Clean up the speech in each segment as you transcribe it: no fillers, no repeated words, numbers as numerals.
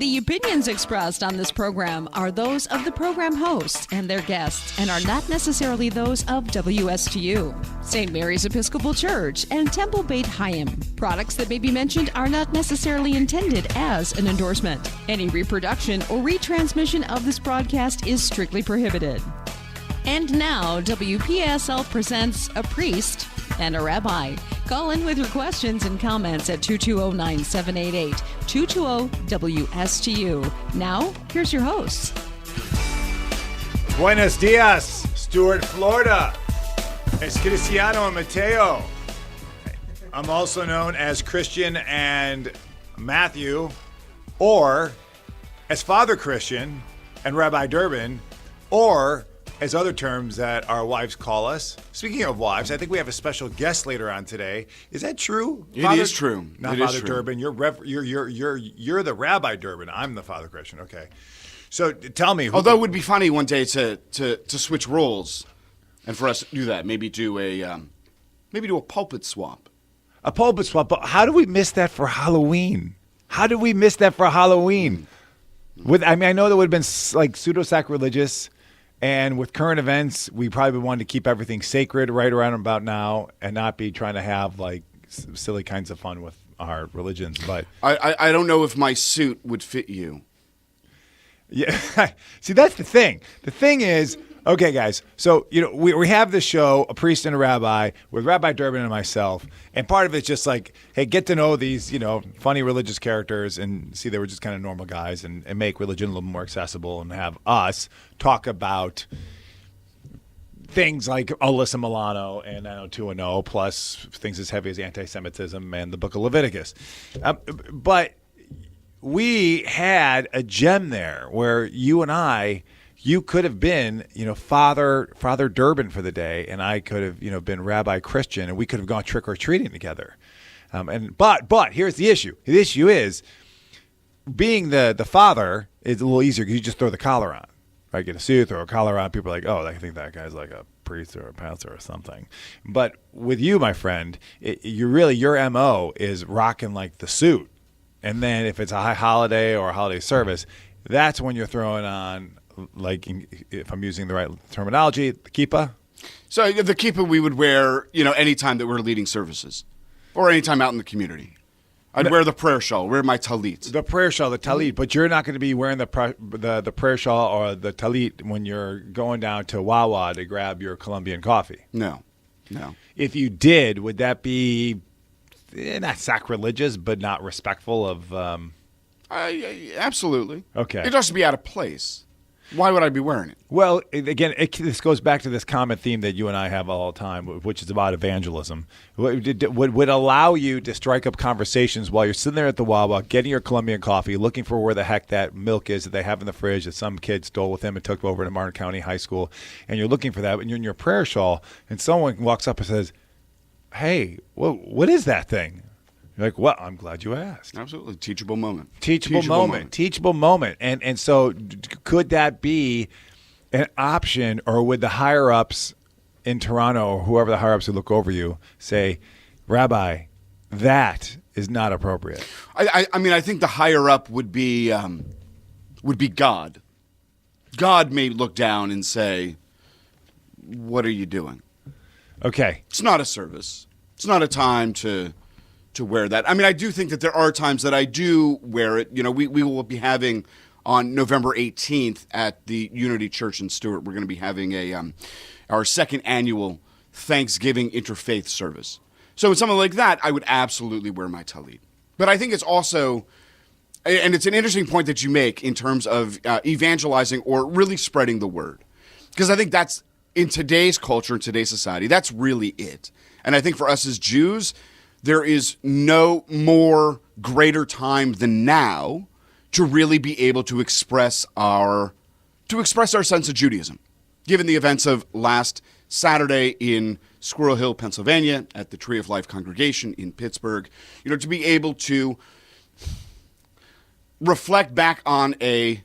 The opinions expressed on this program are those of the program hosts and their guests and are not necessarily those of WSTU, St. Mary's Episcopal Church, and Temple Beit Chaim. Products that may be mentioned are not necessarily intended as an endorsement. Any reproduction or retransmission of this broadcast is strictly prohibited. And now, WPSL presents a priest and a rabbi. Call in with your questions and comments at 220-9788, 220-WSTU. Now, here's your hosts. Buenos dias, Stuart, Florida. Es Cristiano and Mateo. I'm also known as Christian and Matthew, or as Father Christian and Rabbi Durbin, or as other terms that our wives call us. Speaking of wives, I think we have a special guest later on today. Is that true? It is true. Not Father Durbin. You're the Rabbi Durbin. I'm the Father Christian. Okay. So tell me. Although it would be funny one day to switch roles, and for us to do that, maybe do a pulpit swap. A pulpit swap. But how do we miss that for Halloween? I know that would have been like pseudo-sacrilegious. And with current events, we probably wanted to keep everything sacred right around about now and not be trying to have like silly kinds of fun with our religions. But I don't know if my suit would fit you. Yeah, see, that's the thing. The thing is, okay, guys, so, we have this show, A Priest and a Rabbi, with Rabbi Durbin and myself, and part of it's just like, hey, get to know these, funny religious characters and see they were just kind of normal guys and make religion a little more accessible and have us talk about things like Alyssa Milano and 90210, plus things as heavy as anti-Semitism and the Book of Leviticus. But we had a gem there where you could have been, Father Durbin for the day, and I could have, been Rabbi Christian, and we could have gone trick or treating together. But here's the issue. The issue is being the father is a little easier because you just throw the collar on. Right? Get a suit, throw a collar on. People are like, oh, I think that guy's like a priest or a pastor or something. But with you, my friend, your MO is rocking like the suit. And then if it's a high holiday or a holiday service, that's when you're throwing on, like, if I'm using the right terminology, the kippah. So the kippah we would wear, anytime that we're leading services or anytime out in the community. I'd wear the prayer shawl, wear my talit. The prayer shawl, the talit, but you're not going to be wearing the prayer shawl or the talit when you're going down to Wawa to grab your Colombian coffee. No. If you did, would that be not sacrilegious, but not respectful of? Absolutely. Okay. It doesn't be out of place. Why would I be wearing it? Well, again, this goes back to this common theme that you and I have all the time, which is about evangelism. Would allow you to strike up conversations while you're sitting there at the Wawa, getting your Colombian coffee, looking for where the heck that milk is that they have in the fridge that some kid stole with him and took over to Martin County High School, and you're looking for that, and you're in your prayer shawl, and someone walks up and says, hey, what is that thing? You're like, well, I'm glad you asked. Absolutely. Teachable moment. Teachable moment. And so could that be an option, or would the higher-ups in Toronto or whoever the higher-ups who look over you say, Rabbi, that is not appropriate? I mean, I think the higher-up would be God. God may look down and say, what are you doing? Okay. It's not a service. It's not a time to wear that. I mean, I do think that there are times that I do wear it. We will be having on November 18th at the Unity Church in Stewart, we're going to be having our second annual Thanksgiving interfaith service. So with something like that, I would absolutely wear my talit. But I think it's also, and it's an interesting point that you make in terms of evangelizing or really spreading the word. Because I think that's, in today's culture, in today's society, that's really it. And I think for us as Jews, there is no more greater time than now to really be able to express our sense of Judaism. Given the events of last Saturday in Squirrel Hill, Pennsylvania, at the Tree of Life congregation in Pittsburgh, to be able to reflect back on a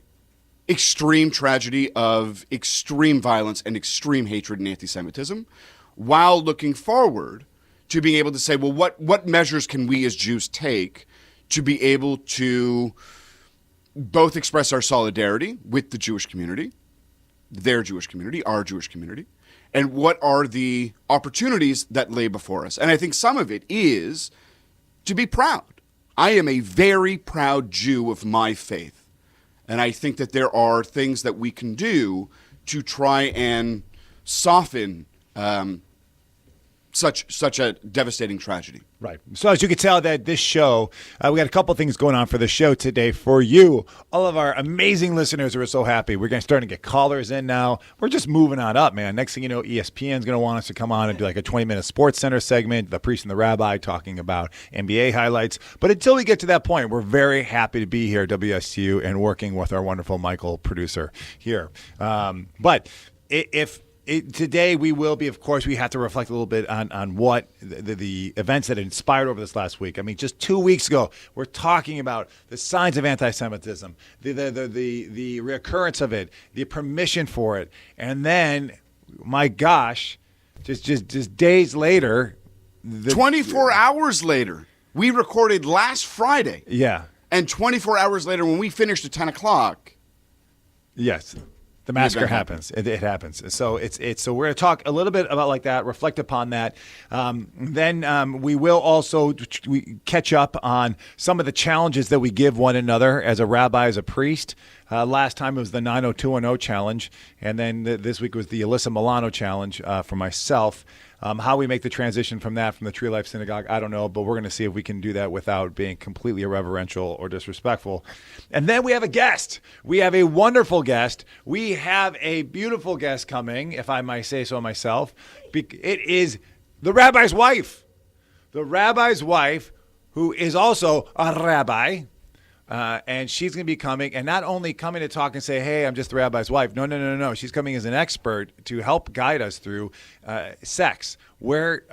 extreme tragedy of extreme violence and extreme hatred and anti-Semitism, while looking forward to being able to say, well, what measures can we as Jews take to be able to both express our solidarity with the Jewish community, their Jewish community, our Jewish community, and what are the opportunities that lay before us. And I think some of it is to be proud. I am a very proud Jew of my faith. And I think that there are things that we can do to try and soften such a devastating tragedy. Right. So as you can tell that this show, we got a couple things going on for the show today for you. All of our amazing listeners are so happy. We're going to start to get callers in now. We're just moving on up, man. Next thing you know, ESPN's going to want us to come on and do like a 20-minute Sports Center segment, the priest and the rabbi talking about NBA highlights. But until we get to that point, we're very happy to be here at WSTU and working with our wonderful Michael producer here. But today we will be, of course, we have to reflect a little bit on what the events that inspired over this last week. I mean, just 2 weeks ago, we're talking about the signs of anti-Semitism, the reoccurrence of it, the permission for it, and then, my gosh, just days later, 24 hours later, we recorded last Friday. Yeah. And 24 hours later, when we finished at 10 o'clock. Yes. The massacre happens. It happens. So so we're going to talk a little bit about like that, reflect upon that. Then we will also catch up on some of the challenges that we give one another as a rabbi, as a priest. Last time it was the 90210 challenge, and then this week was the Alyssa Milano challenge for myself. How we make the transition from that, from the Tree Life Synagogue, I don't know, but we're going to see if we can do that without being completely irreverential or disrespectful. And then we have a guest. We have a wonderful guest. We have a beautiful guest coming, if I might say so myself. It is the rabbi's wife. The rabbi's wife, who is also a rabbi. And she's going to be coming, and not only coming to talk and say, hey, I'm just the rabbi's wife. No. She's coming as an expert to help guide us through sex, where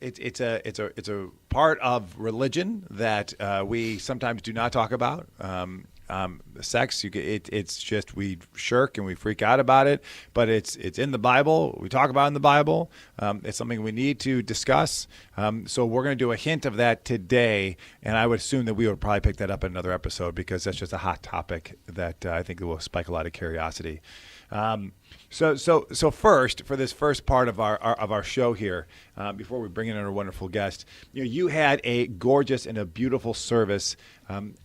it's a part of religion that we sometimes do not talk about. Sex, it's just we shirk and we freak out about it, but it's in the Bible. We talk about it in the Bible. It's something we need to discuss. So we're going to do a hint of that today, and I would assume that we would probably pick that up in another episode because that's just a hot topic that I think will spike a lot of curiosity. So first, for this first part of our show here, before we bring in our wonderful guest, you had a gorgeous and a beautiful service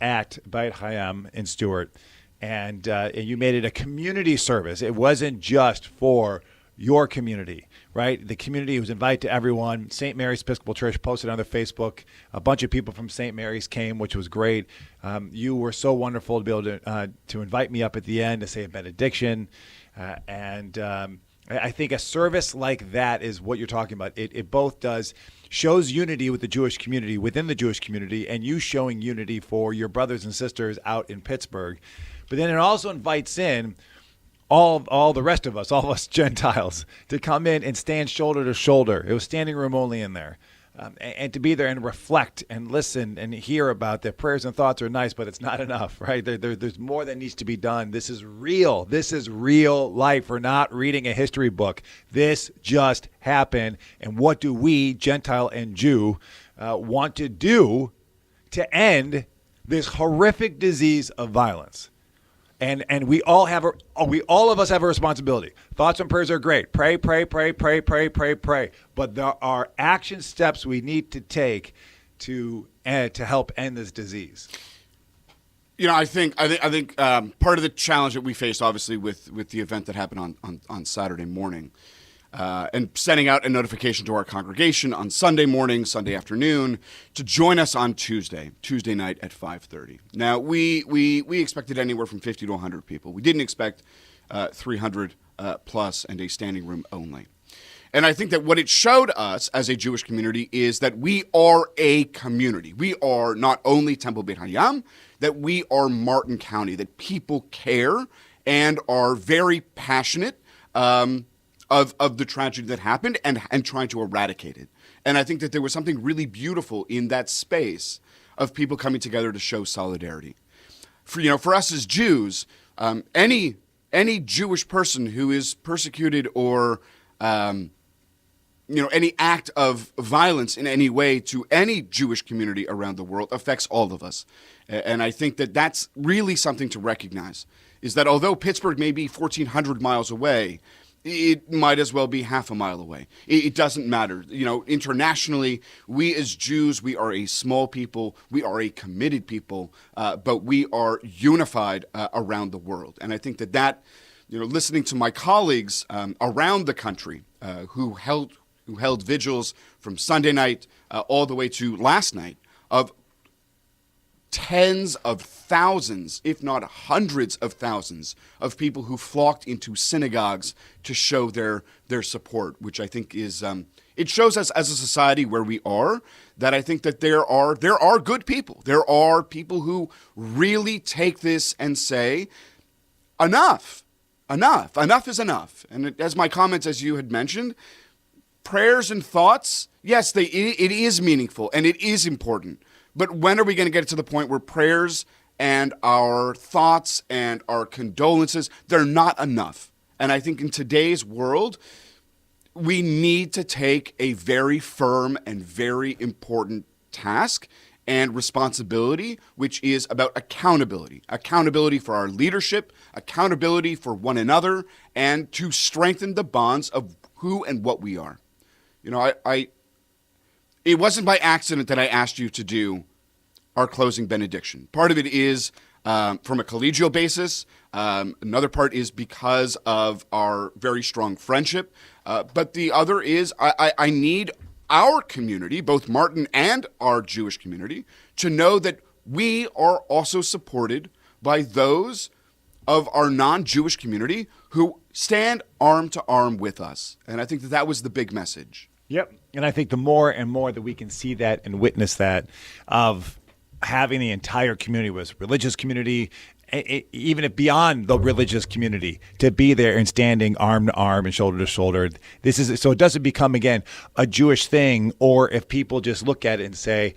at Beit Hayam in Stewart, and you made it a community service. It wasn't just for your community, right? The community was invited to everyone. St. Mary's Episcopal Church posted on their Facebook. A bunch of people from St. Mary's came, which was great. You were so wonderful to be able to invite me up at the end to say a benediction. I think a service like that is what you're talking about. It both shows unity with the Jewish community, within the Jewish community, and you showing unity for your brothers and sisters out in Pittsburgh. But then it also invites in all the rest of us, all of us Gentiles, to come in and stand shoulder to shoulder. It was standing room only in there. And to be there and reflect and listen and hear about their prayers and thoughts are nice, but it's not enough, right? There's more that needs to be done. This is real. This is real life. We're not reading a history book. This just happened. And what do we, Gentile and Jew, want to do to end this horrific disease of violence? And we all of us have a responsibility. Thoughts and prayers are great. Pray. But there are action steps we need to take to help end this disease. I think part of the challenge that we faced, obviously, with the event that happened on Saturday morning, and sending out a notification to our congregation on Sunday morning, Sunday afternoon, to join us on Tuesday night at 5:30. Now, we expected anywhere from 50 to 100 people. We didn't expect 300 plus and a standing room only. And I think that what it showed us as a Jewish community is that we are a community. We are not only Temple Beit Hayam, that we are Martin County, that people care and are very passionate of the tragedy that happened and trying to eradicate it. And I think that there was something really beautiful in that space of people coming together to show solidarity. For us as Jews, any Jewish person who is persecuted or any act of violence in any way to any Jewish community around the world affects all of us. And I think that that's really something to recognize, is that although Pittsburgh may be 1,400 miles away, it might as well be half a mile away. It doesn't matter. Internationally, we as Jews, we are a small people. We are a committed people, but we are unified around the world. And I think that listening to my colleagues around the country who held vigils from Sunday night all the way to last night of tens of thousands, if not hundreds of thousands, of people who flocked into synagogues to show their support, which I think is it shows us as a society where we are, that I think that there are good people. There are people who really take this and say, enough is enough. And as my comments, as you had mentioned, prayers and thoughts, yes, it is meaningful and it is important. But when are we going to get to the point where prayers and our thoughts and our condolences, they're not enough? And I think in today's world, we need to take a very firm and very important task and responsibility, which is about accountability. Accountability for our leadership, accountability for one another, and to strengthen the bonds of who and what we are. It wasn't by accident that I asked you to do our closing benediction. Part of it is from a collegial basis. Another part is because of our very strong friendship. But the other is I need our community, both Martin and our Jewish community, to know that we are also supported by those of our non-Jewish community who stand arm to arm with us. And I think that was the big message. Yep. And I think the more and more that we can see that and witness that of having the entire community, was religious community, even if beyond the religious community, to be there and standing arm to arm and shoulder to shoulder. This is so it doesn't become, again, a Jewish thing, or if people just look at it and say,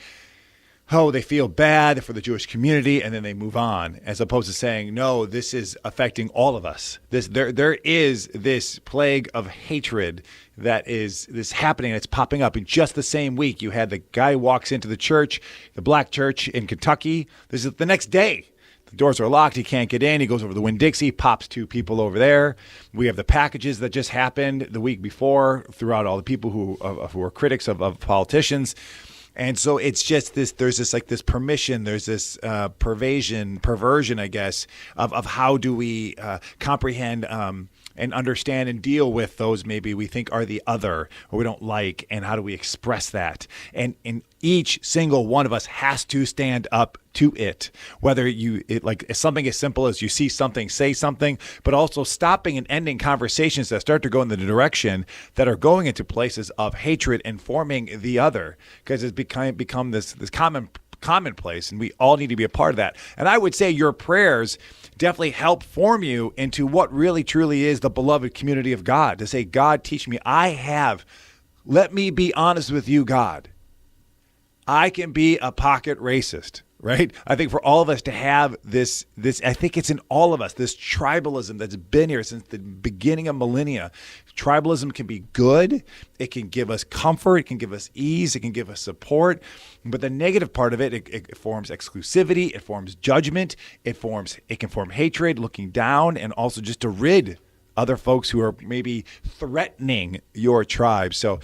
oh, they feel bad for the Jewish community, and then they move on, as opposed to saying, no, this is affecting all of us. There is this plague of hatred that is happening, and it's popping up. In just the same week, you had the guy who walks into the church, the black church in Kentucky. This is the next day. The doors are locked. He can't get in. He goes over to Winn-Dixie, pops two people over there. We have the packages that just happened the week before throughout all the people who are critics of politicians. And so it's just this, there's this permission, there's this perversion, I guess, of how do we comprehend and understand and deal with those maybe we think are the other or we don't like, and how do we express that? And each single one of us has to stand up to it, whether it's something as simple as you see something, say something, but also stopping and ending conversations that start to go in the direction that are going into places of hatred and forming the other, because it's become this commonplace, and we all need to be a part of that. And I would say your prayers definitely help form you into what really truly is the beloved community of God, to say, God, teach me. Let me be honest with you, God. I can be a pocket racist, right? I think for all of us to have this, I think it's in all of us, this tribalism that's been here since the beginning of millennia. Tribalism can be good. It can give us comfort. It can give us ease. It can give us support. But the negative part of it forms exclusivity. It forms judgment. It can form hatred, looking down, and also just to rid other folks who are maybe threatening your tribe. So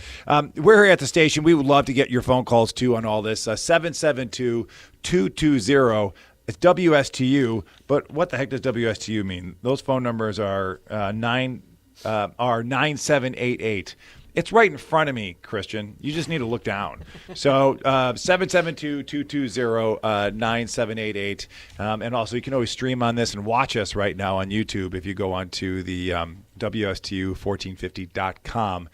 we're here at the station. We would love to get your phone calls too on all this. 772-220. It's WSTU, but what the heck does WSTU mean? Those phone numbers are 9788. It's right in front of me, Christian. You just need to look down. So 772-220-9788. And also, you can always stream on this and watch us right now on YouTube if you go on to the WSTU1450.com.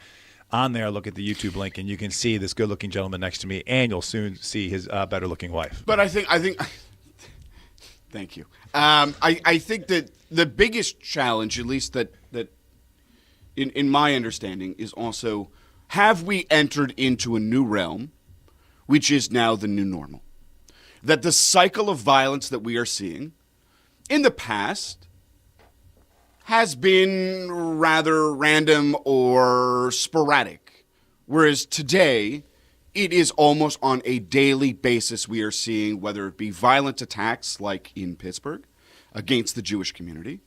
On there, look at the YouTube link, and you can see this good-looking gentleman next to me, and you'll soon see his better-looking wife. But I think thank you. I think that the biggest challenge, at least that in my understanding, is also, have we entered into a new realm, which is now the new normal? That the cycle of violence that we are seeing in the past has been rather random or sporadic, Whereas today, it is almost on a daily basis we are seeing, whether it be violent attacks like in Pittsburgh against the Jewish community,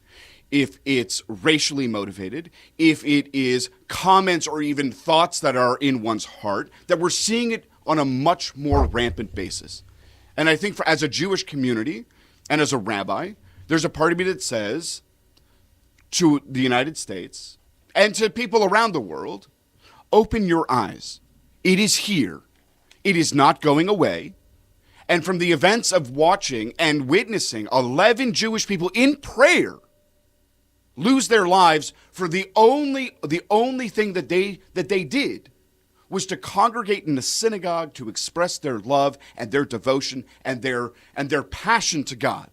if it's racially motivated, if it is comments or even thoughts that are in one's heart, that we're seeing it on a much more rampant basis. And I think as a Jewish community and as a rabbi, there's a part of me that says to the United States and to people around the world, open your eyes. It is here. It is not going away. And from the events of watching and witnessing 11 Jewish people in prayer lose their lives for the only thing that they did was to congregate in the synagogue to express their love and their devotion and their passion to God.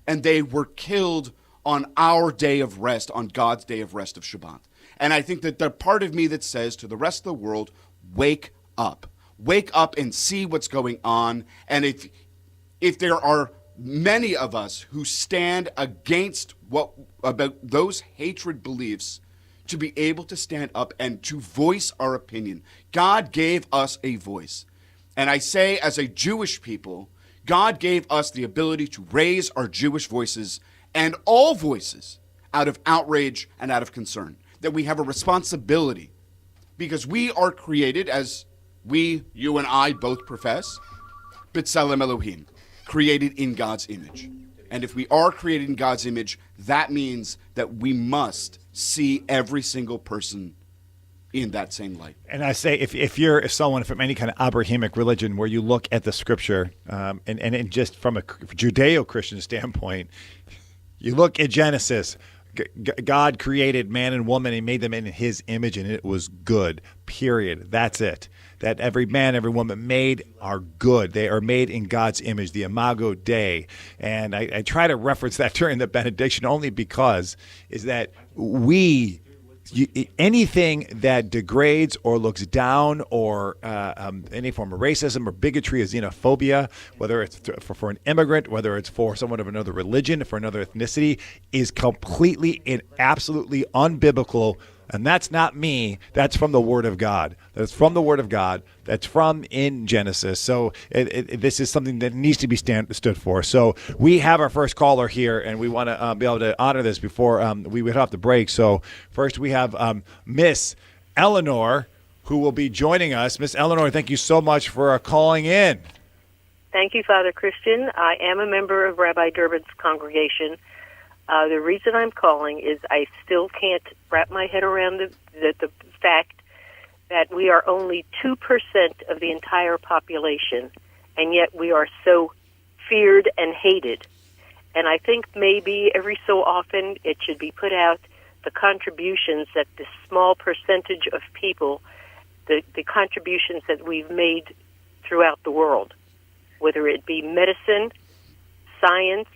And they were killed on our day of rest, on God's day of rest of Shabbat. And I think that the part of me that says to the rest of the world, wake up. Wake up and see what's going on. And if there are many of us who stand against about those hatred beliefs, to be able to stand up and to voice our opinion. God gave us a voice. And I say, as a Jewish people, God gave us the ability to raise our Jewish voices and all voices out of outrage and out of concern. That we have a responsibility because we are created, as you and I both profess, B'Tselem Elohim, created in God's image. And if we are created in God's image, that means that we must see every single person in that same light. And I say, if you're someone from any kind of Abrahamic religion where you look at the scripture, and just from a Judeo-Christian standpoint, you look at Genesis. God created man and woman, and made them in his image, and it was good, period. That's it. That every man, every woman made are good. They are made in God's image, the Imago Dei. And I try to reference that during the benediction only because is that anything that degrades or looks down or any form of racism or bigotry or xenophobia, whether it's for an immigrant, whether it's for someone of another religion, for another ethnicity, is completely and absolutely unbiblical. And that's not me. That's from the Word of God. That's from the Word of God. That's from in Genesis. So this is something that needs to be stood for. So we have our first caller here, and we want to be able to honor this before we head off the break. So first we have Miss Eleanor, who will be joining us. Miss Eleanor, thank you so much for calling in. Thank you, Father Christian. I am a member of Rabbi Durbin's congregation. The reason I'm calling is I still can't wrap my head around the fact that we are only 2% of the entire population, and yet we are so feared and hated. And I think maybe every so often it should be put out the contributions that this small percentage of people, the contributions that we've made throughout the world, whether it be medicine, science,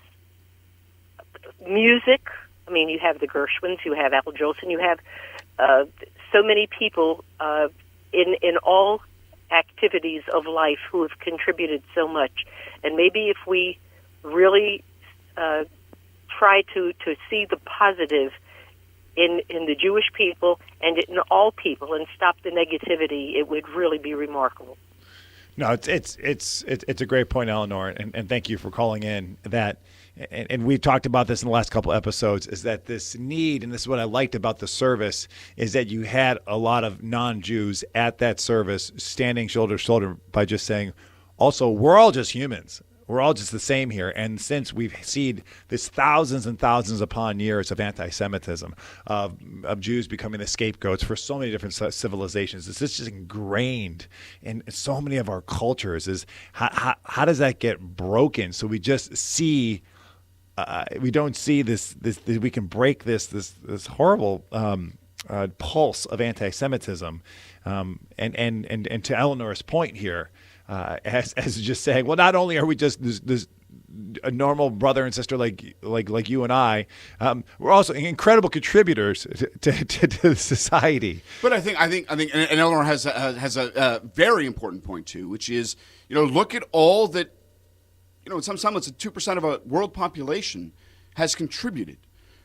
music. I mean, you have the Gershwins, you have Al Jolson, you have so many people in all activities of life who have contributed so much. And maybe if we really try to see the positive in the Jewish people and in all people and stop the negativity, it would really be remarkable. No, it's a great point, Eleanor, and thank you for calling in. That, and we've talked about this in the last couple episodes, is that this need, and this is what I liked about the service, is that you had a lot of non-Jews at that service standing shoulder to shoulder by just saying, also, we're all just humans. We're all just the same here. And since we've seen this thousands and thousands upon years of anti-Semitism, of Jews becoming the scapegoats for so many different civilizations, it's just ingrained in so many of our cultures. Is how does that get broken? So we just see, we don't see this we can break this horrible pulse of anti-Semitism. And to Eleanor's point here, as just saying, well, not only are we just this a normal brother and sister like you and I, we're also incredible contributors to society. But I think, and Eleanor has a very important point too, which is, look at all that, in some semblance, 2% of a world population has contributed,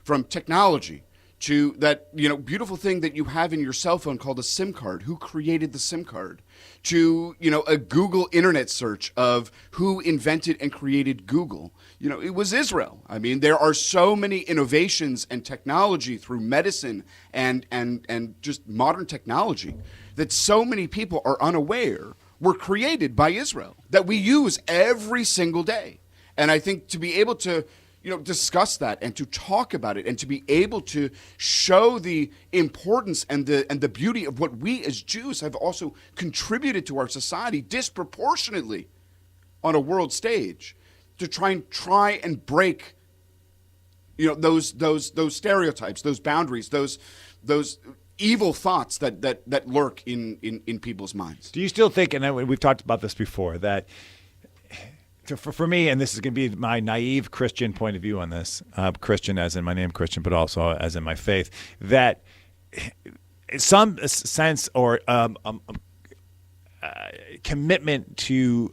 from technology to that, beautiful thing that you have in your cell phone called a SIM card. Who created the SIM card? To, a Google internet search of who invented and created Google. It was Israel. I mean, there are so many innovations and technology through medicine and just modern technology that so many people are unaware were created by Israel that we use every single day. And I think to be able to discuss that and to talk about it and to be able to show the importance and the beauty of what we as Jews have also contributed to our society disproportionately on a world stage, to try and break those stereotypes, those boundaries, those evil thoughts that lurk in people's minds. Do you still think, and we've talked about this before, that for me, and this is going to be my naive Christian point of view on this, Christian as in my name Christian, but also as in my faith, that some sense or commitment to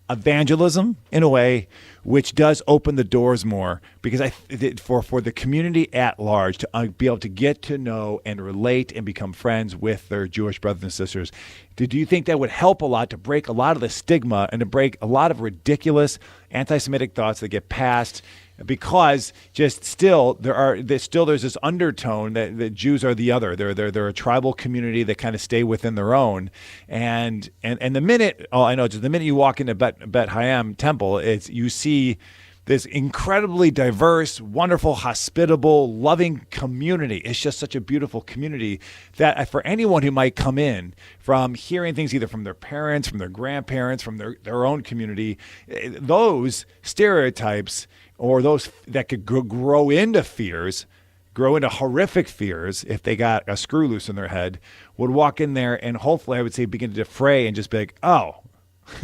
evangelism in a way which does open the doors more, because for the community at large to be able to get to know and relate and become friends with their Jewish brothers and sisters. Do you think that would help a lot to break a lot of the stigma and to break a lot of ridiculous anti-Semitic thoughts that get passed? Because just still there's this undertone that Jews are the other. They're a tribal community that kind of stay within their own. And the minute you walk into Bet Hayam Temple, you see this incredibly diverse, wonderful, hospitable, loving community. It's just such a beautiful community that for anyone who might come in from hearing things either from their parents, from their grandparents, from their own community, those stereotypes or those that could grow into horrific fears if they got a screw loose in their head, would walk in there and hopefully, I would say, begin to defray and just be like, oh,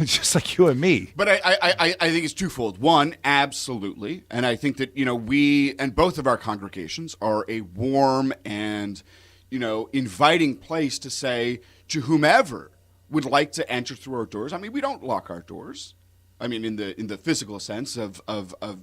just like you and me. But I think it's twofold. One, absolutely. And I think that, we and both of our congregations are a warm and, inviting place to say to whomever would like to enter through our doors. I mean, we don't lock our doors. I mean, in the physical sense of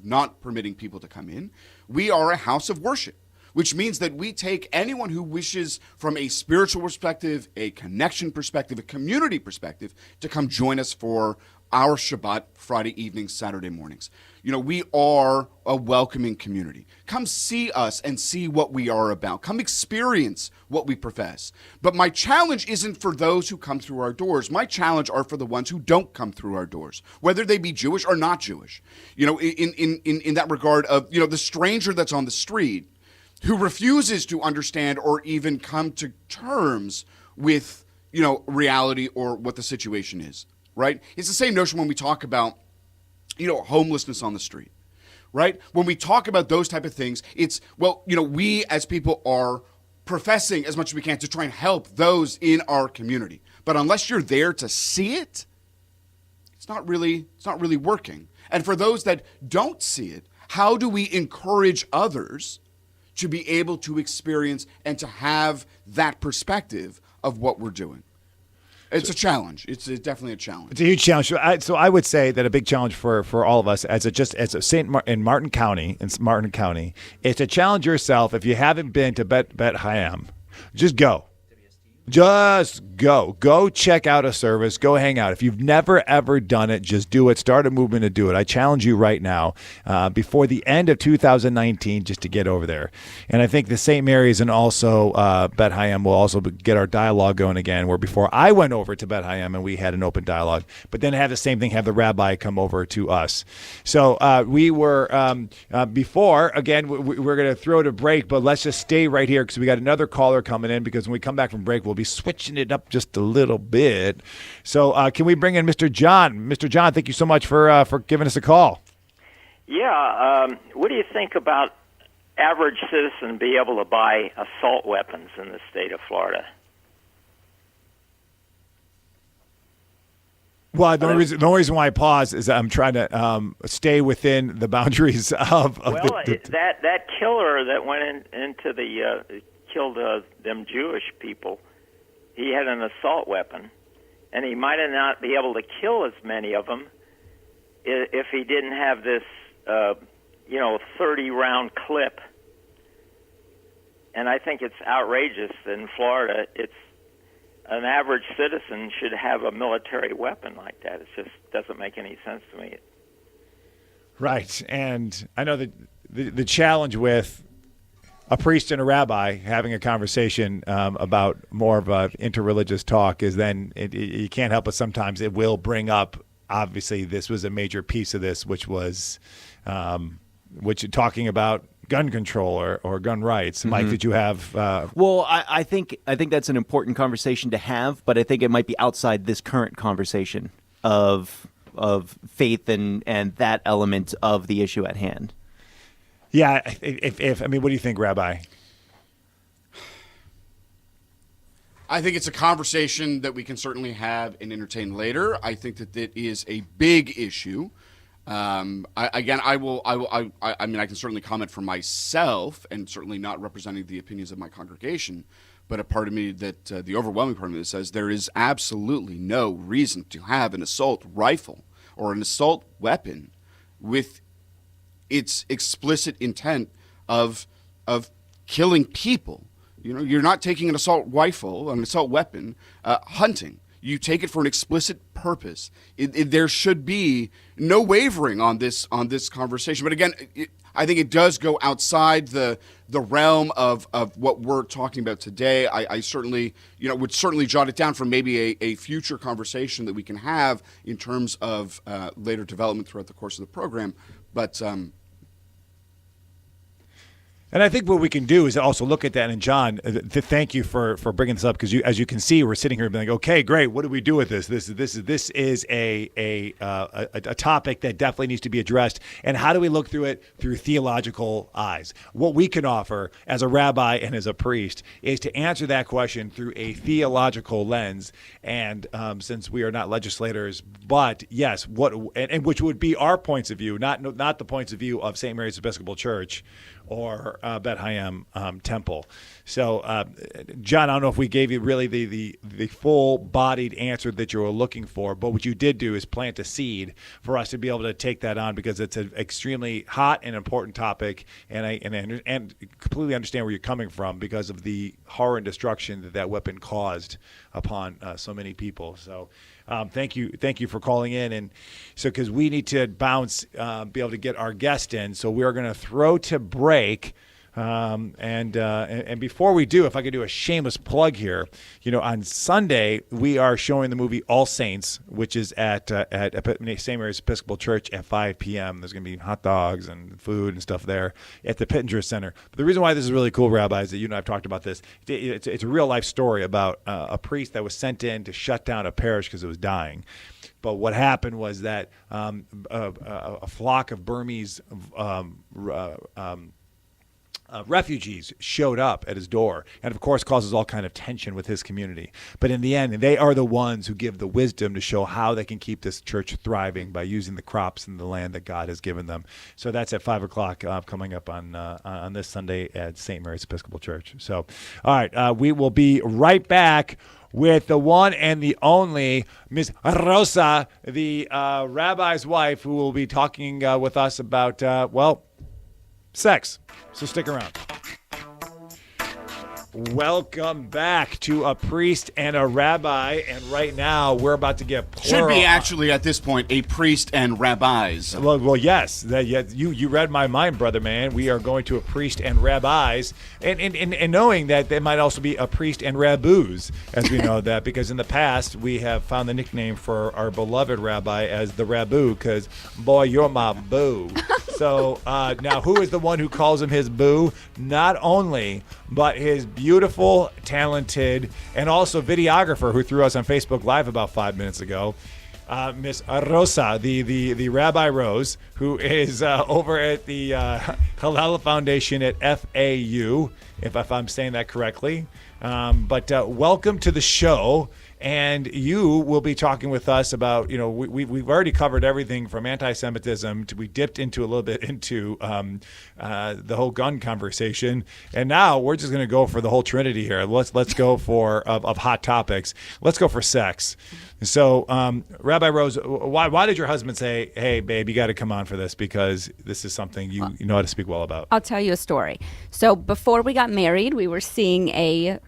not permitting people to come in. We are a house of worship, which means that we take anyone who wishes from a spiritual perspective, a connection perspective, a community perspective, to come join us for our Shabbat Friday evenings, Saturday mornings. We are a welcoming community. Come see us and see what we are about. Come experience what we profess. But my challenge isn't for those who come through our doors. My challenge are for the ones who don't come through our doors, whether they be Jewish or not Jewish. In that regard of, the stranger that's on the street who refuses to understand or even come to terms with, reality or what the situation is, right? It's the same notion when we talk about, homelessness on the street, right? When we talk about those type of things, it's, we as people are professing as much as we can to try and help those in our community. But unless you're there to see it, it's not really working. And for those that don't see it, how do we encourage others to be able to experience and to have that perspective of what we're doing? It's a challenge. It's definitely a challenge. It's a huge challenge. So I would say that a big challenge for all of us in Martin County, it's to challenge yourself. If you haven't been to Bet Hayam, just go. Just go. Go check out a service. Go hang out. If you've never, ever done it, just do it. Start a movement to do it. I challenge you right now, before the end of 2019, just to get over there. And I think the St. Mary's and also Bet Hayam will also get our dialogue going again, where before I went over to Bet Hayam and we had an open dialogue, but then have the same thing, have the rabbi come over to us. So we were, before, again, we're going to throw it a break, but let's just stay right here because we got another caller coming in, because when we come back from break, we'll be switching it up just a little bit. So can we bring in Mr. John? Mr. John, thank you so much for giving us a call. Yeah. What do you think about average citizen be able to buy assault weapons in the state of Florida? Well, the only reason why I pause is I'm trying to stay within the boundaries of that killer that went into killed them Jewish people. He had an assault weapon, and he might not be able to kill as many of them if he didn't have this, 30-round clip And I think it's outrageous in Florida. It's an average citizen should have a military weapon like that. It just doesn't make any sense to me. Right. And I know that the challenge with a priest and a rabbi having a conversation about more of a interreligious talk is then you can't help but sometimes it will bring up, obviously, this was a major piece of this, which was talking about gun control or gun rights. Mike, did you have? Well, I think that's an important conversation to have, but I think it might be outside this current conversation of faith and that element of the issue at hand. Yeah, if I mean, what do you think, Rabbi? I think it's a conversation that we can certainly have and entertain later. I think that it is a big issue. I mean, I can certainly comment for myself, and certainly not representing the opinions of my congregation. But a part of me that the overwhelming part of me that says there is absolutely no reason to have an assault rifle or an assault weapon with its explicit intent of killing people. You know, you're not taking an assault rifle, an assault weapon, hunting. You take it for an explicit purpose. There should be no wavering on this conversation. But again, I think it does go outside the realm of what we're talking about today. I certainly, would certainly jot it down for maybe a future conversation that we can have in terms of later development throughout the course of the program. But and I think what we can do is also look at that. And John, thank you for bringing this up, because as you can see, we're sitting here being like, okay, great. What do we do with this? This is a topic that definitely needs to be addressed. And how do we look through it through theological eyes? What we can offer as a rabbi and as a priest is to answer that question through a theological lens. And since we are not legislators, but yes, and which would be our points of view, not the points of view of St. Mary's Episcopal Church or Bet Hayam Temple. So, John, I don't know if we gave you really the full-bodied answer that you were looking for, but what you did do is plant a seed for us to be able to take that on, because it's an extremely hot and important topic, and I completely understand where you're coming from because of the horror and destruction that weapon caused upon so many people. So, thank you for calling in, and so because we need to bounce, be able to get our guest in, so we are going to throw to break. And before we do, if I could do a shameless plug here, on Sunday we are showing the movie All Saints, which is at St. Mary's Episcopal Church at 5 p.m. There's going to be hot dogs and food and stuff there at the Pittenger Center. But the reason why this is really cool, Rabbi, is that you and I have talked about this. It's a real life story about a priest that was sent in to shut down a parish because it was dying. But what happened was that a flock of Burmese refugees showed up at his door, and of course causes all kind of tension with his community. But in the end, they are the ones who give the wisdom to show how they can keep this church thriving by using the crops and the land that God has given them. So that's at 5 o'clock coming up on this Sunday at St. Mary's Episcopal Church. So, all right, we will be right back with the one and the only Miss Rosa, the rabbi's wife, who will be talking with us about, sex. So stick around. Welcome back to A Priest and a Rabbi, and right now we're about to get plural. Should be actually at this point a priest and rabbis. Well, yes. You read my mind, brother man. We are going to a priest and rabbis, and knowing that there might also be a priest and rabbus, as we know that, because in the past we have found the nickname for our beloved rabbi as the Rabbu, because, boy, you're my boo. So now who is the one who calls him his boo? Not only, but his beautiful, talented, and also videographer who threw us on Facebook Live about 5 minutes ago, Miss Rosa, the Rabbi Rose, who is over at the Hillel Foundation at FAU, if I'm saying that correctly. But welcome to the show. And you will be talking with us about, we've already covered everything from anti-Semitism to we dipped into a little bit into the whole gun conversation. And now we're just going to go for the whole Trinity here. Let's go for of hot topics. Let's go for sex. So, Rabbi Rose, why did your husband say, "Hey, babe, you got to come on for this because this is something you know how to speak well about"? I'll tell you a story. So before we got married, we were seeing a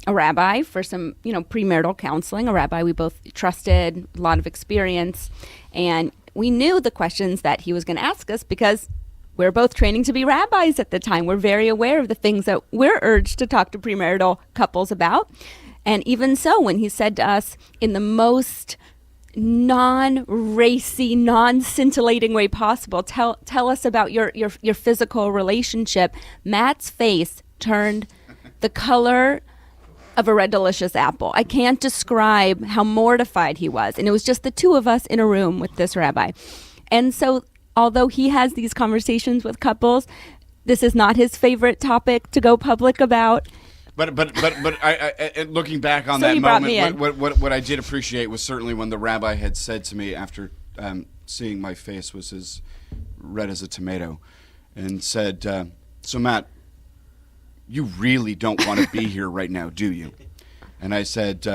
rabbi for some, premarital counseling. A rabbi we both trusted, a lot of experience, and we knew the questions that he was going to ask us because we're both training to be rabbis at the time. We're very aware of the things that we're urged to talk to premarital couples about. And even so, when he said to us in the most non-racy, non-scintillating way possible, tell us about your physical relationship, Matt's face turned the color of a Red Delicious apple. I can't describe how mortified he was. And it was just the two of us in a room with this rabbi. And so, although he has these conversations with couples, this is not his favorite topic to go public about. But I looking back on So that he brought moment, me in. what I did appreciate was certainly when the rabbi had said to me after seeing my face was as red as a tomato, and said, "So Matt, you really don't want to be here right now, do you?" And I said,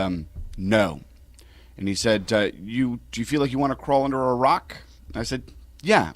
"No." And he said, do you feel like you want to crawl under a rock? And I said, "Yeah."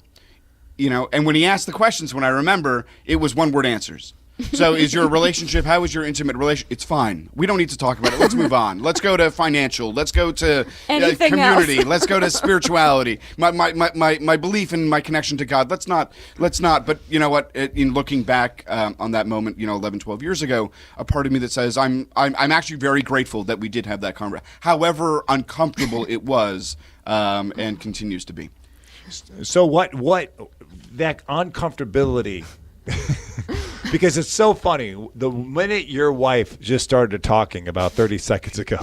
And when he asked the questions, when I remember, it was one-word answers. So is your relationship, how is your intimate relationship? It's fine. We don't need to talk about it. Let's move on. Let's go to financial. Let's go to community. Else. Let's go to spirituality. My belief in my connection to God. Let's not. But you know what? In looking back on that moment, 11, 12 years ago, a part of me that says I'm actually very grateful that we did have that conversation. However uncomfortable it was, and continues to be. So what that uncomfortability because it's so funny. The minute your wife just started talking about 30 seconds ago,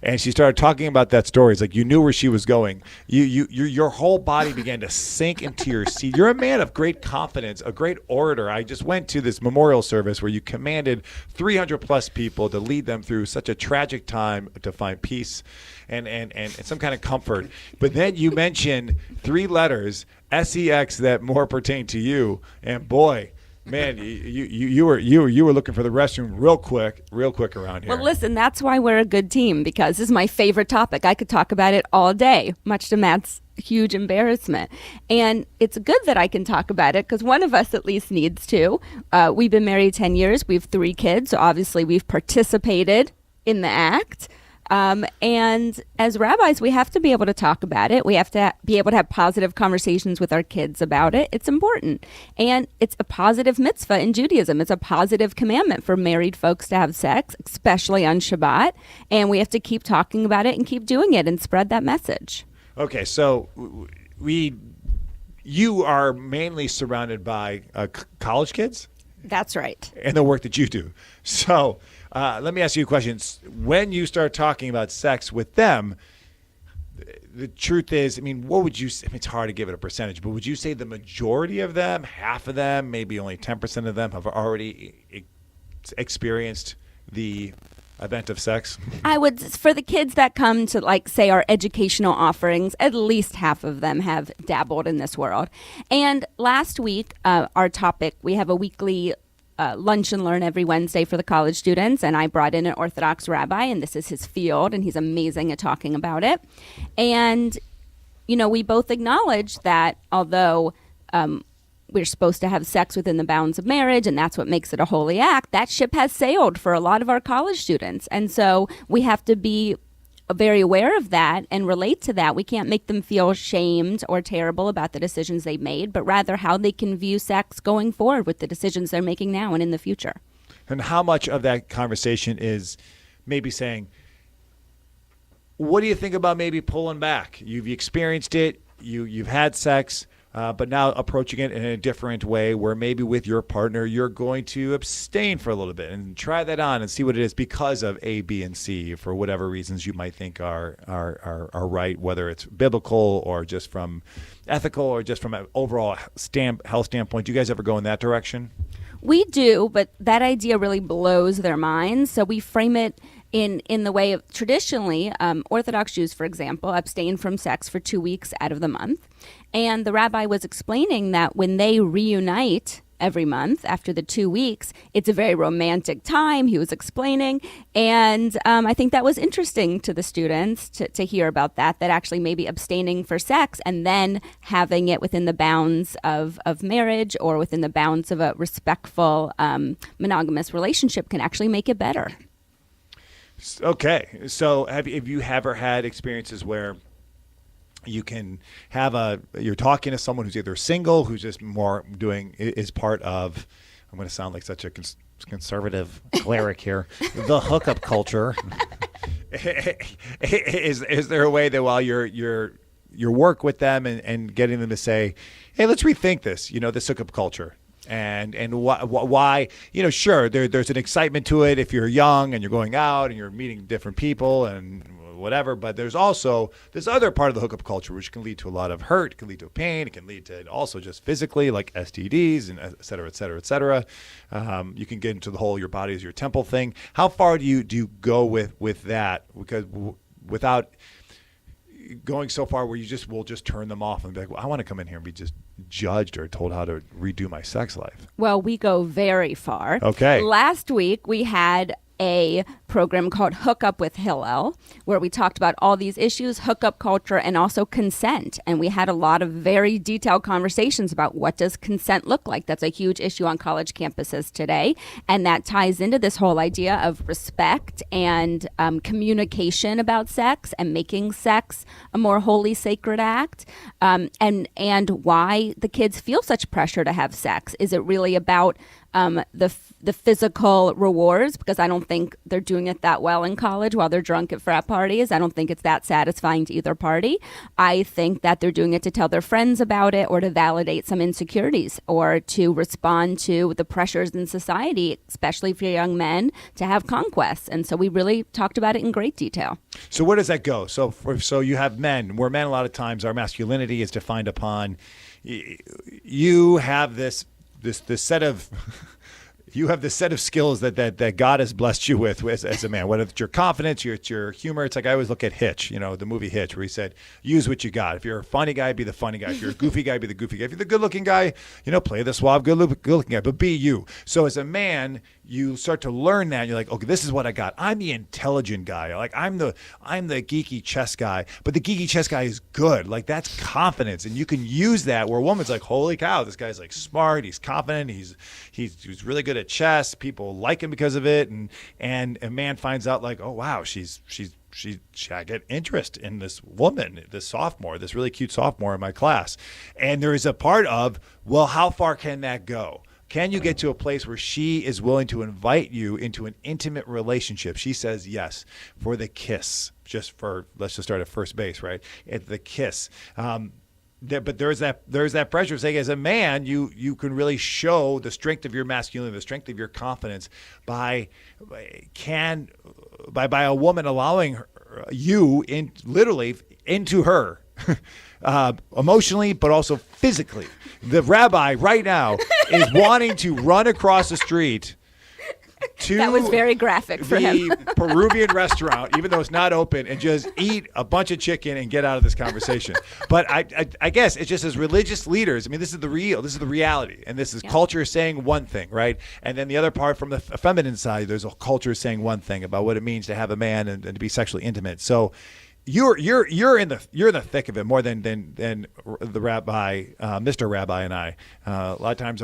and she started talking about that story, it's like you knew where she was going. Your whole body began to sink into your seat. You're a man of great confidence, a great orator. I just went to this memorial service where you commanded 300 plus people to lead them through such a tragic time to find peace and some kind of comfort. But then you mentioned 3 letters, SEX, that more pertain to you, and boy. Man, you were looking for the restroom real quick around here. Well, listen, that's why we're a good team, because this is my favorite topic. I could talk about it all day, much to Matt's huge embarrassment. And it's good that I can talk about it because one of us at least needs to. We've been married 10 years. We have 3 kids. So obviously we've participated in the act. And as rabbis, we have to be able to talk about it. We have to be able to have positive conversations with our kids about it. It's important. And it's a positive mitzvah in Judaism. It's a positive commandment for married folks to have sex, especially on Shabbat. And we have to keep talking about it and keep doing it and spread that message. Okay, so you are mainly surrounded by college kids? That's right. And the work that you do. So let me ask you a question. When you start talking about sex with them, the truth is, what would you say? It's hard to give it a percentage, but would you say the majority of them, half of them, maybe only 10% of them have already experienced the event of sex? I would, for the kids that come to, say, our educational offerings, at least half of them have dabbled in this world. And last week, our topic, we have a weekly lunch and learn every Wednesday for the college students, and I brought in an Orthodox rabbi, and this is his field, and he's amazing at talking about it. And, we both acknowledge that although we're supposed to have sex within the bounds of marriage, and that's what makes it a holy act, that ship has sailed for a lot of our college students. And so we have to be very aware of that and relate to that. We can't make them feel shamed or terrible about the decisions they've made, but rather how they can view sex going forward with the decisions they're making now and in the future. And how much of that conversation is maybe saying, what do you think about maybe pulling back? You've experienced it, you've had sex, but now approaching it in a different way where maybe with your partner you're going to abstain for a little bit and try that on and see what it is because of A, B, and C for whatever reasons you might think are right, whether it's biblical or just from ethical or just from an overall health standpoint. Do you guys ever go in that direction? We do, but that idea really blows their minds. So we frame it in the way of traditionally, Orthodox Jews, for example, abstain from sex for 2 weeks out of the month. And the rabbi was explaining that when they reunite every month after the 2 weeks, it's a very romantic time, he was explaining. And I think that was interesting to the students to hear about that actually maybe abstaining for sex and then having it within the bounds of marriage or within the bounds of a respectful monogamous relationship can actually make it better. Okay. So have you ever had experiences where you can have you're talking to someone who's either single, who's just more is part of, I'm going to sound like such a conservative cleric here, the hookup culture. Is there a way that while your work with them and getting them to say, hey, let's rethink this, this hookup culture? And why, sure, there's an excitement to it if you're young and you're going out and you're meeting different people and whatever, but there's also this other part of the hookup culture which can lead to a lot of hurt, it can lead to pain, it can lead to also just physically like STDs and et cetera, et cetera, et cetera. You can get into the whole your body is your temple thing. How far do you go with that? Because without going so far where will just turn them off and be like, well, I want to come in here and be just judged or told how to redo my sex life. Well, we go very far. Okay. Last week we had a program called Hook Up with Hillel, where we talked about all these issues, hookup culture, and also consent. And we had a lot of very detailed conversations about what does consent look like. That's a huge issue on college campuses today. And that ties into this whole idea of respect and communication about sex and making sex a more holy, sacred act. And why the kids feel such pressure to have sex. Is it really about the physical rewards? Because I don't think they're doing it that well in college while they're drunk at frat parties. I don't think it's that satisfying to either party. I think that they're doing it to tell their friends about it or to validate some insecurities or to respond to the pressures in society, especially for young men, to have conquests. And so we really talked about it in great detail. So where does that go? So you have men, where men a lot of times our masculinity is defined upon, you have this set of you have this set of skills that God has blessed you with as a man, whether it's your confidence, your humor. It's like I always look at Hitch, the movie Hitch, where he said, use what you got. If you're a funny guy, be the funny guy. If you're a goofy guy, be the goofy guy. If you're the good-looking guy, play the suave, good-looking guy, but be you. So as a man, you start to learn that. You're like, okay, this is what I got. I'm the intelligent guy. Like I'm the geeky chess guy, but the geeky chess guy is good. Like that's confidence, and you can use that. Where a woman's like, holy cow, this guy's like smart. He's confident. He's really good at chess. People like him because of it, and a man finds out like, oh wow, I get interest in this woman, this sophomore, this really cute sophomore in my class, and there is a part of, well, how far can that go? Can you get to a place where she is willing to invite you into an intimate relationship? She says yes for the kiss, let's just start at first base, right? At the kiss. But there's that pressure saying as a man, you can really show the strength of your masculinity, the strength of your confidence by a woman allowing you literally into her. Emotionally, but also physically. The rabbi right now is wanting to run across the street to that was very graphic for him. The Peruvian restaurant, even though it's not open, and just eat a bunch of chicken and get out of this conversation. But I guess it's just as religious leaders. I mean, this is the reality, and this is culture saying one thing, right? And then the other part from the feminine side, there's a culture saying one thing about what it means to have a man and to be sexually intimate. So you're in the thick of it more than the rabbi, Mr. Rabbi, and I. A lot of times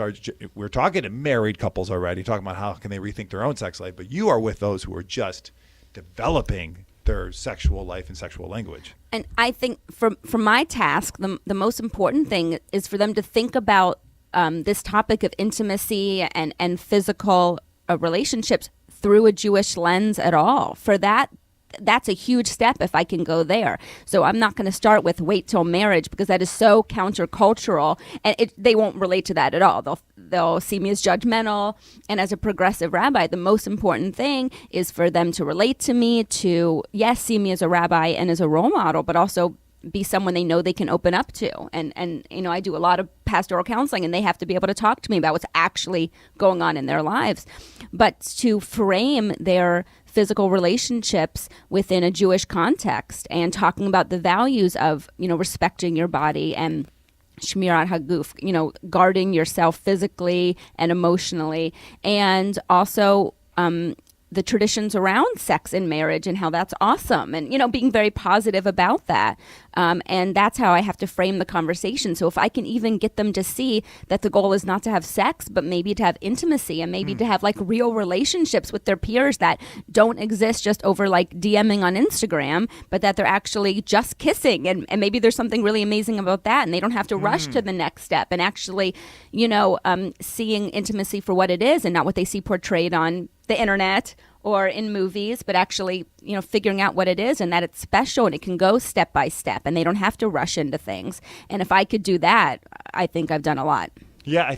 we're talking to married couples already, talking about how can they rethink their own sex life. But you are with those who are just developing their sexual life and sexual language. And I think for my task, the most important thing is for them to think about this topic of intimacy and physical relationships through a Jewish lens at all. For that's a huge step if I can go there. So I'm not going to start with wait till marriage because that is so countercultural, and they won't relate to that at all. They'll see me as judgmental, and as a progressive rabbi, the most important thing is for them to relate to me, to see me as a rabbi and as a role model, but also be someone they know they can open up to. And I do a lot of pastoral counseling, and they have to be able to talk to me about what's actually going on in their lives. But to frame their physical relationships within a Jewish context and talking about the values of, respecting your body and Shmirat Haguf, guarding yourself physically and emotionally, and also the traditions around sex in marriage and how that's awesome, and being very positive about that, and that's how I have to frame the conversation. So if I can even get them to see that the goal is not to have sex, but maybe to have intimacy, and maybe to have like real relationships with their peers that don't exist just over like DMing on Instagram, but that they're actually just kissing, and maybe there's something really amazing about that, and they don't have to rush to the next step, and actually seeing intimacy for what it is and not what they see portrayed on the internet or in movies, but actually, figuring out what it is and that it's special and it can go step by step and they don't have to rush into things. And if I could do that, I think I've done a lot. Yeah,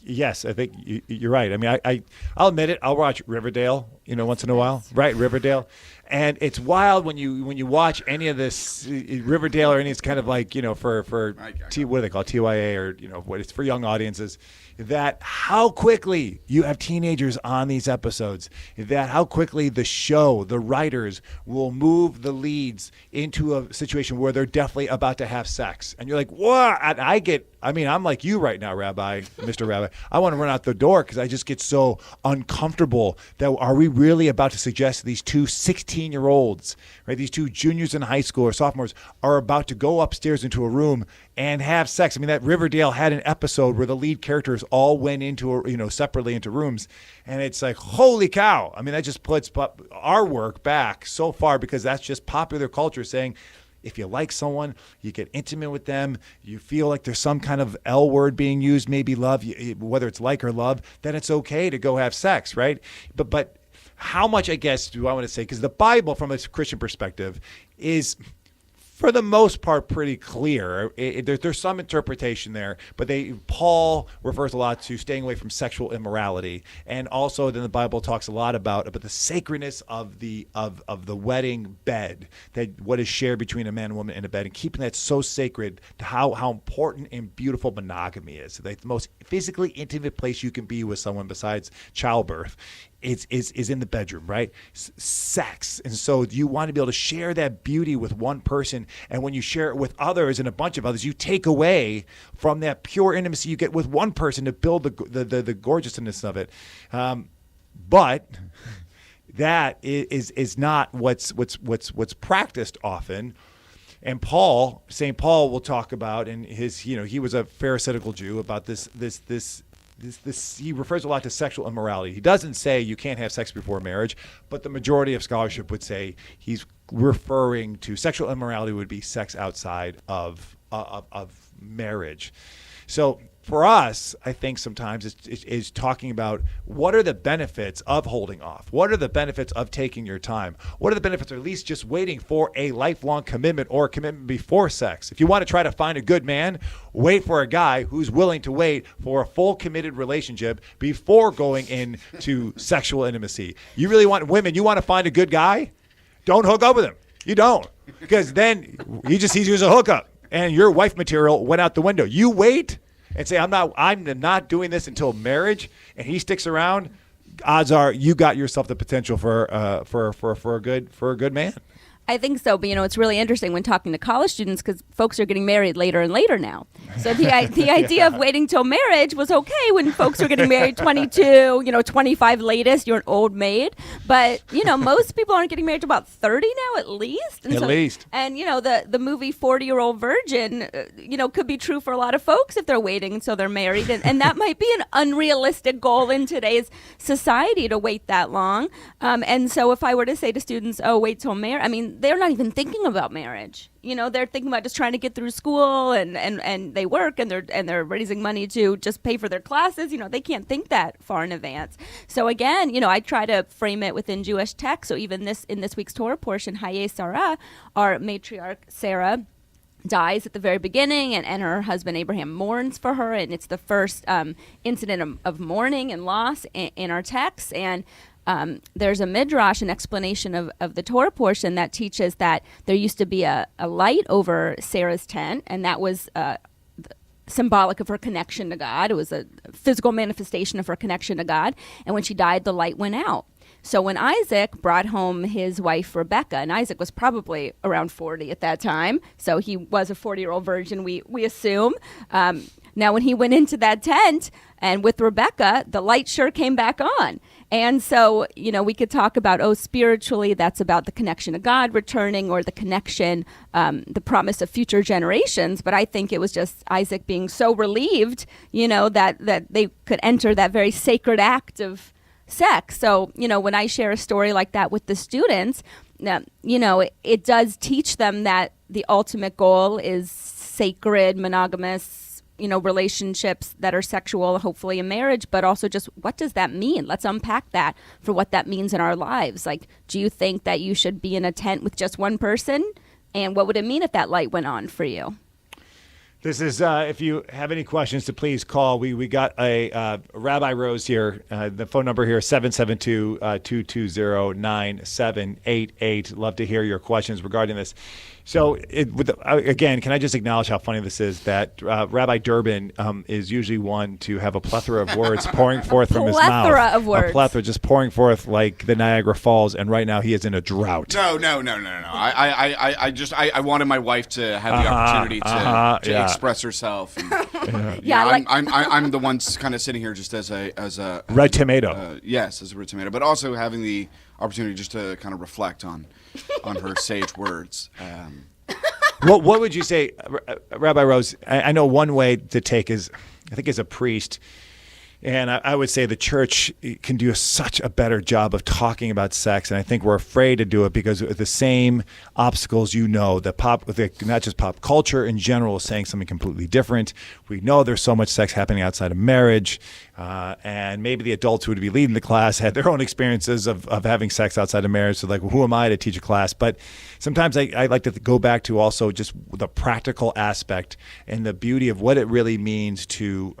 yes, I think you're right. I mean, I'll admit it. I'll watch Riverdale, once in a while, right? Riverdale, and it's wild when you watch any of this Riverdale or any of this kind of like for what do they call it? TYA or what it's for young audiences. That how quickly you have teenagers on these episodes, that how quickly the writers will move the leads into a situation where they're definitely about to have sex. And you're like, what? And I'm like you right now, Rabbi, Mr. Rabbi. I want to run out the door because I just get so uncomfortable that are we really about to suggest these two 16-year-olds, right? These two juniors in high school or sophomores are about to go upstairs into a room and have sex. I mean, that Riverdale had an episode where the lead characters all went into, separately into rooms. And it's like, holy cow. I mean, that just puts our work back so far because that's just popular culture saying, if you like someone, you get intimate with them, you feel like there's some kind of L word being used, maybe love, whether it's like or love, then it's okay to go have sex, right? But how much, I guess, do I want to say? Because the Bible, from a Christian perspective, is for the most part pretty clear. There's some interpretation there, but Paul refers a lot to staying away from sexual immorality, and also then the Bible talks a lot about the sacredness of the wedding bed, that what is shared between a man and woman in a bed, and keeping that so sacred to how important and beautiful monogamy is. Like the most physically intimate place you can be with someone besides childbirth is in the bedroom, right? Sex. And so you want to be able to share that beauty with one person, and when you share it with others and a bunch of others, you take away from that pure intimacy you get with one person to build the gorgeousness of it. But that is not what's practiced often. And St. Paul will talk about in his, he was a Pharisaical Jew, about this he refers a lot to sexual immorality. He doesn't say you can't have sex before marriage, but the majority of scholarship would say he's referring to sexual immorality would be sex outside of marriage. So for us, I think sometimes is talking about what are the benefits of holding off? What are the benefits of taking your time? What are the benefits, or at least just waiting for a lifelong commitment or a commitment before sex? If you want to try to find a good man, wait for a guy who's willing to wait for a full committed relationship before going into sexual intimacy. You really want women, you want to find a good guy? Don't hook up with him. You don't. Because then he just sees you as a hookup and your wife material went out the window. You wait and say, I'm not doing this until marriage, and he sticks around, odds are you got yourself the potential for a good man. I think so, but it's really interesting when talking to college students because folks are getting married later and later now. So the idea of waiting till marriage was okay when folks were getting married 22, 25 latest, you're an old maid. But, most people aren't getting married till about 30 now at least. And And, the movie 40-Year-Old Virgin, could be true for a lot of folks if they're waiting until they're married. And that might be an unrealistic goal in today's society to wait that long. And so if I were to say to students, wait till marriage, they're not even thinking about marriage. They're thinking about just trying to get through school and they work and they're raising money to just pay for their classes. They can't think that far in advance. So again, I try to frame it within Jewish text. So even in this week's Torah portion, Haye Sarah, our matriarch Sarah dies at the very beginning, and her husband Abraham mourns for her, and it's the first incident of mourning and loss in our text. And there's a midrash, an explanation of the Torah portion that teaches that there used to be a light over Sarah's tent, and that was symbolic of her connection to God. It was a physical manifestation of her connection to God. And when she died, the light went out. So when Isaac brought home his wife Rebecca, and Isaac was probably around 40 at that time, so he was a 40-year-old virgin, we assume. Now, when he went into that tent and with Rebecca, the light sure came back on. And so, we could talk about, spiritually, that's about the connection to God returning, or the connection, the promise of future generations. But I think it was just Isaac being so relieved, that they could enter that very sacred act of sex. So, when I share a story like that with the students, it does teach them that the ultimate goal is sacred, monogamous, relationships that are sexual, hopefully in marriage, but also just what does that mean? Let's unpack that for what that means in our lives. Like, do you think that you should be in a tent with just one person? And what would it mean if that light went on for you? This is, if you have any questions, to please call. We got a Rabbi Rose here. The phone number here is 772-220-9788. Love to hear your questions regarding this. So, again, can I just acknowledge how funny this is, that Rabbi Durbin is usually one to have a plethora of words pouring forth from his mouth. Plethora of words. A plethora, just pouring forth like the Niagara Falls, and right now he is in a drought. No. I wanted my wife to have the opportunity to express herself. And, I'm the one kind of sitting here just as a red tomato. Yes, as a red tomato, but also having the opportunity just to kind of reflect on her sage words. What would you say, Rabbi Rose? I know one way to take is, I think as a priest, and I would say the church can do such a better job of talking about sex, and I think we're afraid to do it because of the same obstacles, that not just pop culture in general is saying something completely different. We know there's so much sex happening outside of marriage, and maybe the adults who would be leading the class had their own experiences of having sex outside of marriage, so like, who am I to teach a class? But sometimes I like to go back to also just the practical aspect and the beauty of what it really means to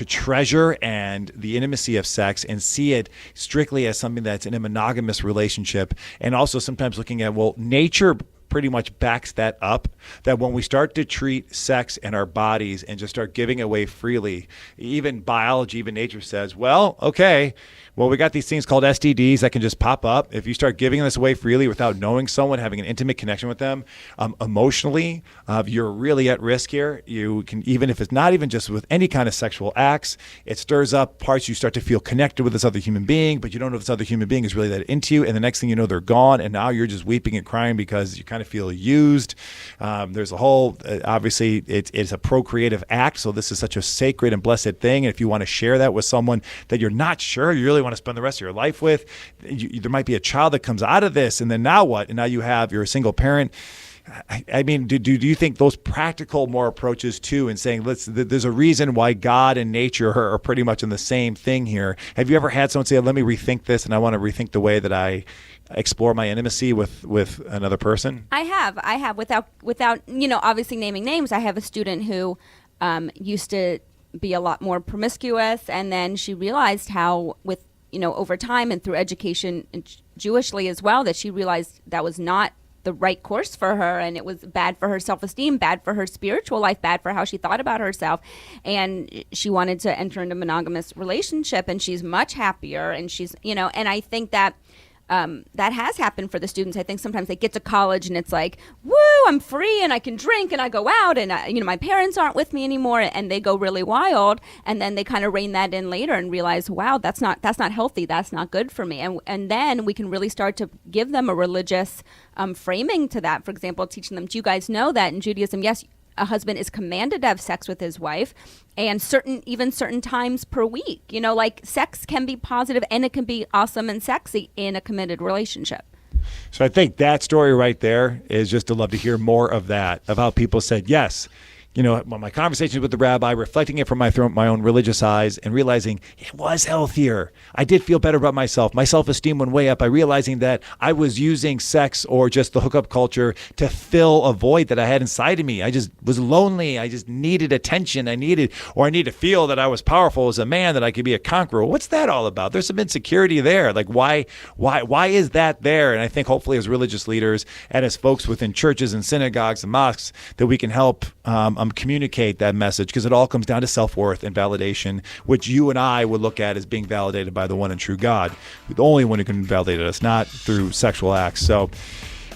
treasure and the intimacy of sex, and see it strictly as something that's in a monogamous relationship, and also sometimes looking at, nature pretty much backs that up, that when we start to treat sex and our bodies and just start giving away freely, even biology, even nature says, we got these things called STDs that can just pop up. If you start giving this away freely without knowing someone, having an intimate connection with them, emotionally, you're really at risk here. You can, even if it's not even just with any kind of sexual acts, it stirs up parts. You start to feel connected with this other human being, but you don't know if this other human being is really that into you. And the next thing you know, they're gone. And now you're just weeping and crying because you kind of feel used. There's a whole, obviously, it's a procreative act. So this is such a sacred and blessed thing. And if you want to share that with someone that you're not sure you really want to spend the rest of your life with, there might be a child that comes out of this, and then now what? And now you're a single parent. I mean, do you think those practical more approaches too, and saying, there's a reason why God and nature are pretty much in the same thing here? Have you ever had someone say, let me rethink this, and I want to rethink the way that I explore my intimacy with another person? I have without obviously naming names. I have a student who used to be a lot more promiscuous, and then she realized how over time and through education and Jewishly as well, that she realized that was not the right course for her, and it was bad for her self-esteem, bad for her spiritual life, bad for how she thought about herself, and she wanted to enter into a monogamous relationship, and she's much happier, and she's and I think that that has happened for the students. I think sometimes they get to college and it's like, woo, I'm free and I can drink and I go out and my parents aren't with me anymore, and they go really wild, and then they kind of rein that in later and realize, wow, that's not healthy, that's not good for me, and then we can really start to give them a religious framing to that. For example, teaching them, do you guys know that in Judaism, yes, a husband is commanded to have sex with his wife, and certain times per week. Like, sex can be positive and it can be awesome and sexy in a committed relationship. So I think that story right there is just to love to hear more of that, of how people said, yes, my conversations with the rabbi, reflecting it from my own religious eyes, and realizing it was healthier. I did feel better about myself. My self-esteem went way up by realizing that I was using sex or just the hookup culture to fill a void that I had inside of me. I just was lonely. I just needed attention. I needed to feel that I was powerful as a man, that I could be a conqueror. What's that all about? There's some insecurity there. Like, why is that there? And I think hopefully as religious leaders and as folks within churches and synagogues and mosques, that we can help communicate that message, because it all comes down to self-worth and validation, which you and I would look at as being validated by the one and true God, the only one who can validate us, not through sexual acts. So,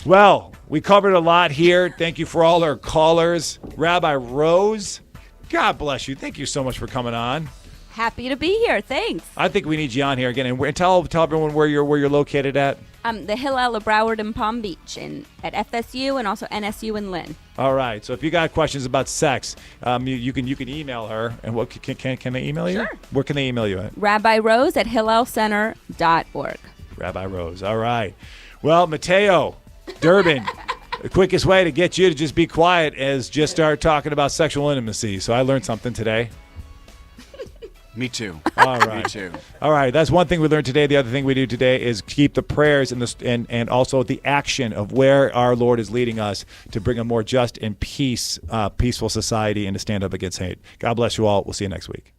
well, we covered a lot here. Thank you for all our callers. Rabbi Rose, God bless you. Thank you so much for coming on. Happy to be here. Thanks. I think we need you on here again. And tell everyone where you're located at. The Hillel of Broward and Palm Beach, and at FSU and also NSU and Lynn. All right. So if you got questions about sex, you can email her. And what can they email you? Sure. Where can they email you at? Rabbi Rose at hillelcenter.org. Rabbi Rose. All right. Well, Mateo, Durbin, the quickest way to get you to just be quiet is just start talking about sexual intimacy. So I learned something today. Me too. All right. Me too. All right. That's one thing we learned today. The other thing we do today is keep the prayers and also the action of where our Lord is leading us to bring a more just and peaceful society and to stand up against hate. God bless you all. We'll see you next week.